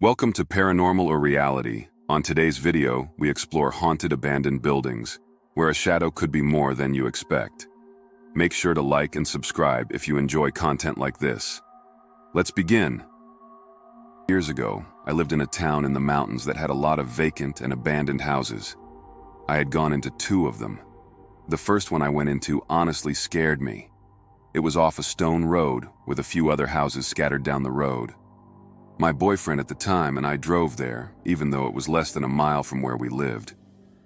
Welcome to Paranormal or Reality. On today's video, we explore haunted abandoned buildings, where a shadow could be more than you expect. Make sure to like and subscribe if you enjoy content like this. Let's begin. Years ago, I lived in a town in the mountains that had a lot of vacant and abandoned houses. I had gone into two of them. The first one I went into honestly scared me. It was off a stone road with a few other houses scattered down the road. My boyfriend at the time and I drove there, even though it was less than a mile from where we lived.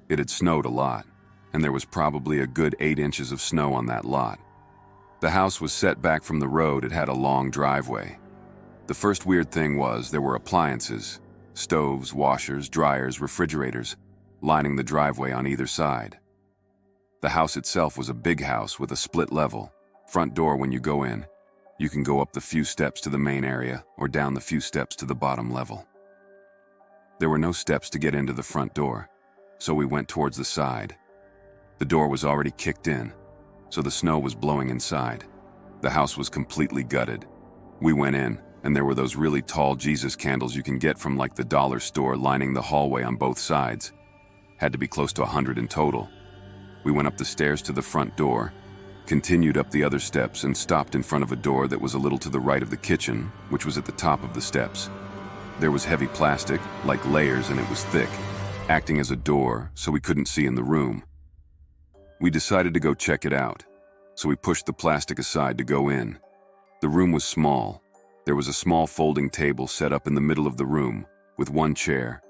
It had snowed a lot, and there was probably a good 8 inches of snow on that lot. The house was set back from the road. It had a long driveway. The first weird thing was there were appliances, stoves, washers, dryers, refrigerators, lining the driveway on either side. The house itself was a big house with a split level, front door when you go in. You can go up the few steps to the main area or down the few steps to the bottom level. There were no steps to get into the front door, so we went towards the side. The door was already kicked in, so the snow was blowing inside. The house was completely gutted. We went in, and there were those really tall Jesus candles you can get from like the dollar store lining the hallway on both sides. Had to be close to 100 in total. We went up the stairs to the front door, continued up the other steps and stopped in front of a door that was a little to the right of the kitchen, which was at the top of the steps. There was heavy plastic, like layers, and it was thick, acting as a door so we couldn't see in the room. We decided to go check it out, so we pushed the plastic aside to go in. The room was small. There was a small folding table set up in the middle of the room, with one chair,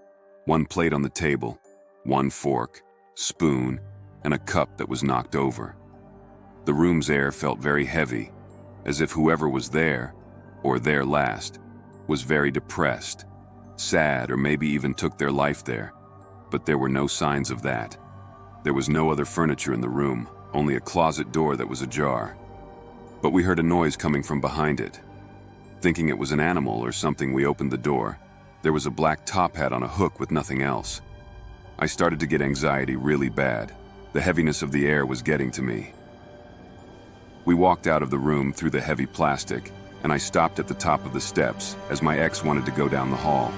one plate on the table, one fork, spoon, and a cup that was knocked over. The room's air felt very heavy, as if whoever was there, or there last, was very depressed, sad, or maybe even took their life there. But there were no signs of that. There was no other furniture in the room, only a closet door that was ajar. But we heard a noise coming from behind it. Thinking it was an animal or something, we opened the door. There was a black top hat on a hook with nothing else. I started to get anxiety really bad. The heaviness of the air was getting to me. We walked out of the room through the heavy plastic, and I stopped at the top of the steps as my ex wanted to go down the hall.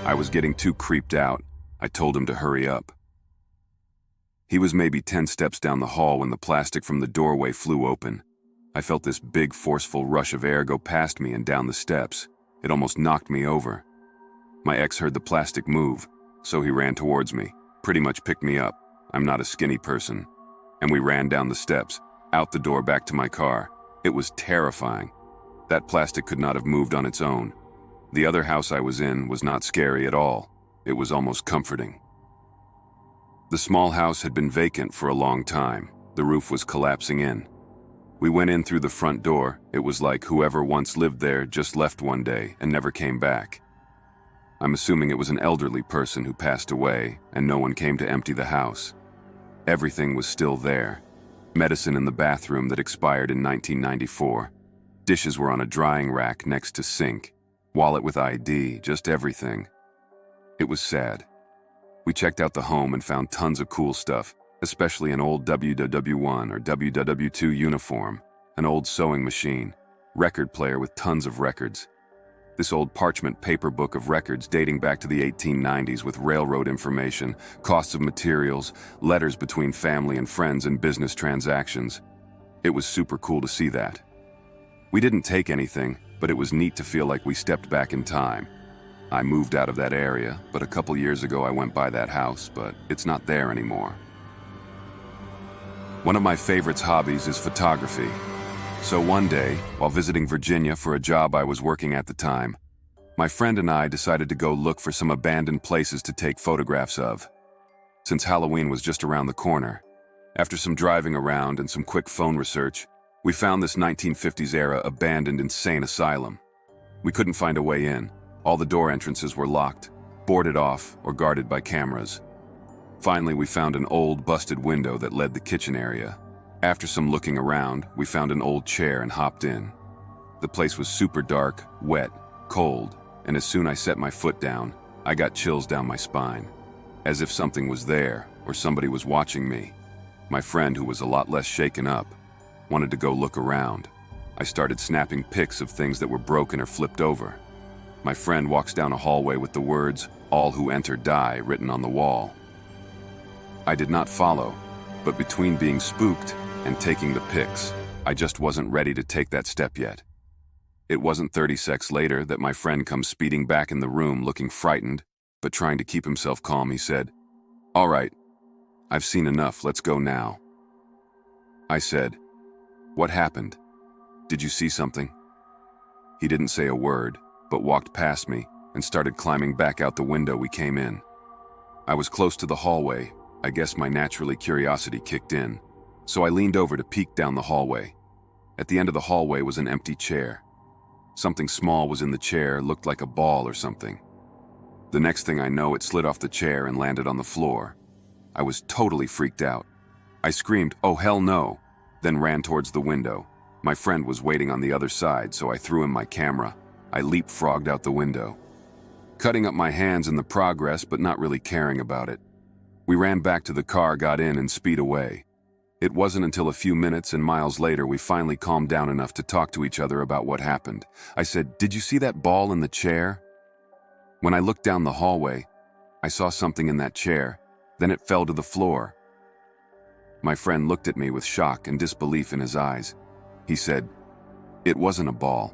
I was getting too creeped out. I told him to hurry up. He was maybe 10 steps down the hall when the plastic from the doorway flew open. I felt this big, forceful rush of air go past me and down the steps. It almost knocked me over. My ex heard the plastic move, so he ran towards me, pretty much picked me up. I'm not a skinny person. And we ran down the steps, out the door back to my car. It was terrifying. That plastic could not have moved on its own. The other house I was in was not scary at all. It was almost comforting. The small house had been vacant for a long time. The roof was collapsing in. We went in through the front door. It was like whoever once lived there just left one day and never came back. I'm assuming it was an elderly person who passed away and no one came to empty the house. Everything was still there. Medicine in the bathroom that expired in 1994. Dishes were on a drying rack next to sink. Wallet with ID, just everything. It was sad. We checked out the home and found tons of cool stuff, especially an old WW1 or WW2 uniform, an old sewing machine, record player with tons of records. This old parchment paper book of records dating back to the 1890s with railroad information, costs of materials, letters between family and friends, and business transactions. It was super cool to see that. We didn't take anything, but it was neat to feel like we stepped back in time. I moved out of that area, but a couple years ago I went by that house, but it's not there anymore. One of my favorite hobbies is photography. So one day, while visiting Virginia for a job I was working at the time, my friend and I decided to go look for some abandoned places to take photographs of. Since Halloween was just around the corner, after some driving around and some quick phone research, we found this 1950s-era abandoned insane asylum. We couldn't find a way in. All the door entrances were locked, boarded off, or guarded by cameras. Finally, we found an old, busted window that led the kitchen area. After some looking around, we found an old chair and hopped in. The place was super dark, wet, cold, and as soon as I set my foot down, I got chills down my spine, as if something was there or somebody was watching me. My friend, who was a lot less shaken up, wanted to go look around. I started snapping pics of things that were broken or flipped over. My friend walks down a hallway with the words, "All who enter die," written on the wall. I did not follow, but between being spooked and taking the pics, I just wasn't ready to take that step yet. It wasn't 30 seconds later that my friend comes speeding back in the room looking frightened, but trying to keep himself calm. He said, "All right, I've seen enough, let's go now." I said, "What happened? Did you see something?" He didn't say a word, but walked past me and started climbing back out the window we came in. I was close to the hallway. I guess my naturally curiosity kicked in, so I leaned over to peek down the hallway. At the end of the hallway was an empty chair. Something small was in the chair, looked like a ball or something. The next thing I know, it slid off the chair and landed on the floor. I was totally freaked out. I screamed, "Oh hell no," then ran towards the window. My friend was waiting on the other side, so I threw him my camera. I leapfrogged out the window, cutting up my hands in the progress but not really caring about it. We ran back to the car, got in, and speed away. It wasn't until a few minutes and miles later we finally calmed down enough to talk to each other about what happened. I said, "Did you see that ball in the chair?" When I looked down the hallway, I saw something in that chair, then it fell to the floor. My friend looked at me with shock and disbelief in his eyes. He said, "It wasn't a ball."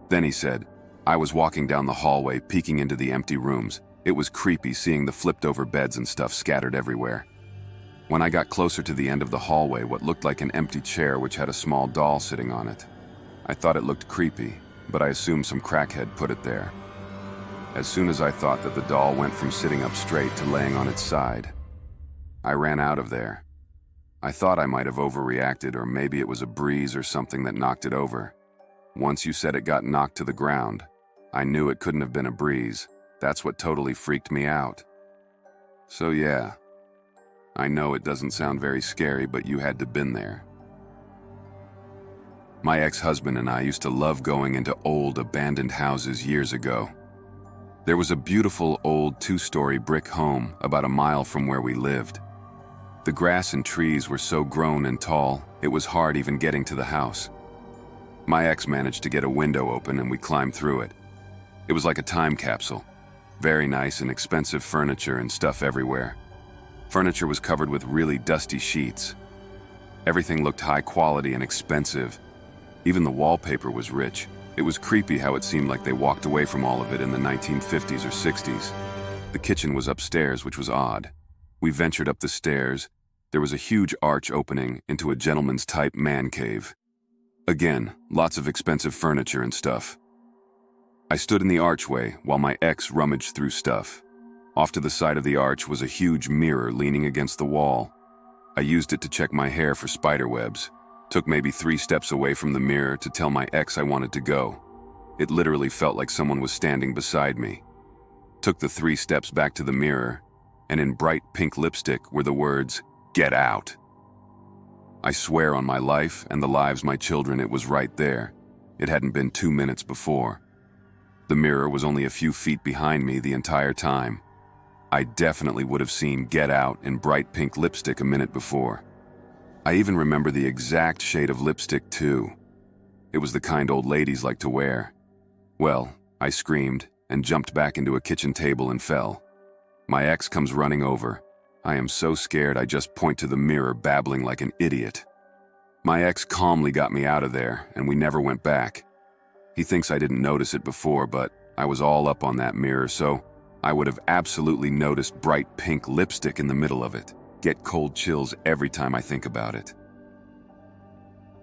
Then he said, "I was walking down the hallway, peeking into the empty rooms. It was creepy seeing the flipped-over beds and stuff scattered everywhere. When I got closer to the end of the hallway, what looked like an empty chair which had a small doll sitting on it. I thought it looked creepy, but I assumed some crackhead put it there. As soon as I thought that the doll went from sitting up straight to laying on its side, I ran out of there. I thought I might have overreacted, or maybe it was a breeze or something that knocked it over. Once you said it got knocked to the ground, I knew it couldn't have been a breeze. That's what totally freaked me out. So yeah, I know it doesn't sound very scary, but you had to been there." My ex-husband and I used to love going into old abandoned houses years ago. There was a beautiful old 2-story brick home about a mile from where we lived. The grass and trees were so grown and tall, it was hard even getting to the house. My ex managed to get a window open and we climbed through it. It was like a time capsule. Very nice and expensive furniture and stuff everywhere. Furniture was covered with really dusty sheets. Everything looked high quality and expensive. Even the wallpaper was rich. It was creepy how it seemed like they walked away from all of it in the 1950s or 60s. The kitchen was upstairs, which was odd. We ventured up the stairs. There was a huge arch opening into a gentleman's type man cave. Again, lots of expensive furniture and stuff. I stood in the archway while my ex rummaged through stuff. Off to the side of the arch was a huge mirror leaning against the wall. I used it to check my hair for spider webs. Took maybe 3 steps away from the mirror to tell my ex I wanted to go. It literally felt like someone was standing beside me. Took the 3 steps back to the mirror, and in bright pink lipstick were the words, "Get out." I swear on my life and the lives of my children it was right there. It hadn't been 2 minutes before. The mirror was only a few feet behind me the entire time. I definitely would have seen "Get out" in bright pink lipstick a minute before. I even remember the exact shade of lipstick too. It was the kind old ladies like to wear. Well, I screamed and jumped back into a kitchen table and fell. My ex comes running over. I am so scared I just point to the mirror, babbling like an idiot. My ex calmly got me out of there, and we never went back. He thinks I didn't notice it before, but I was all up on that mirror, so I would have absolutely noticed bright pink lipstick in the middle of it. Get cold chills every time I think about it.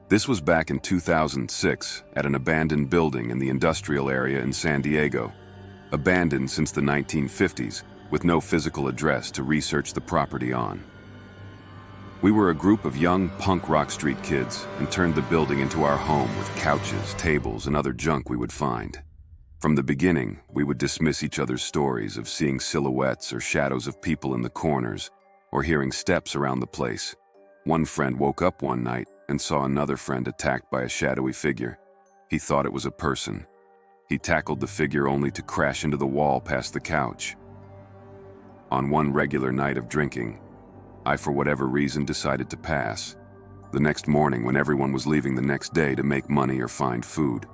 This was back in 2006 at an abandoned building in the industrial area in San Diego. Abandoned since the 1950s, with no physical address to research the property on. We were a group of young punk rock street kids and turned the building into our home with couches, tables, and other junk we would find. From the beginning, we would dismiss each other's stories of seeing silhouettes or shadows of people in the corners, or hearing steps around the place. One friend woke up one night and saw another friend attacked by a shadowy figure. He thought it was a person. He tackled the figure only to crash into the wall past the couch. On one regular night of drinking, I, for whatever reason, decided to pass. The next morning, when everyone was leaving the next day to make money or find food,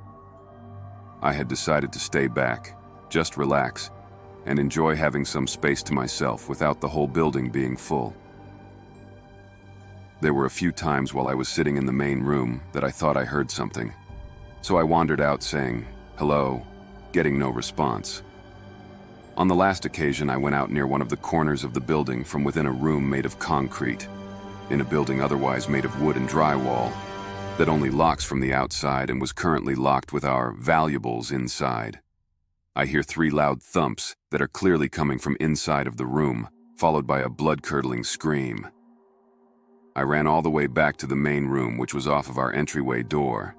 I had decided to stay back, just relax, and enjoy having some space to myself without the whole building being full. There were a few times while I was sitting in the main room that I thought I heard something, so I wandered out saying, "Hello," getting no response. On the last occasion, I went out near one of the corners of the building from within a room made of concrete, in a building otherwise made of wood and drywall, that only locks from the outside and was currently locked with our valuables inside. I hear 3 loud thumps that are clearly coming from inside of the room, followed by a blood-curdling scream. I ran all the way back to the main room, which was off of our entryway door.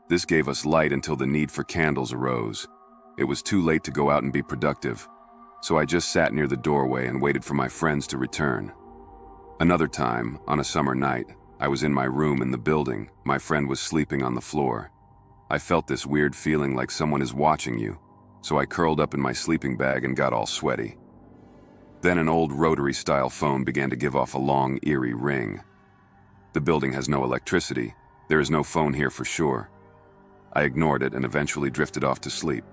This gave us light until the need for candles arose. It was too late to go out and be productive, so I just sat near the doorway and waited for my friends to return. Another time, on a summer night, I was in my room in the building. My friend was sleeping on the floor. I felt this weird feeling like someone is watching you, so I curled up in my sleeping bag and got all sweaty. Then an old rotary-style phone began to give off a long, eerie ring. The building has no electricity. There is no phone here for sure. I ignored it and eventually drifted off to sleep.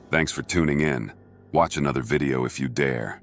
Thanks for tuning in. Watch another video if you dare.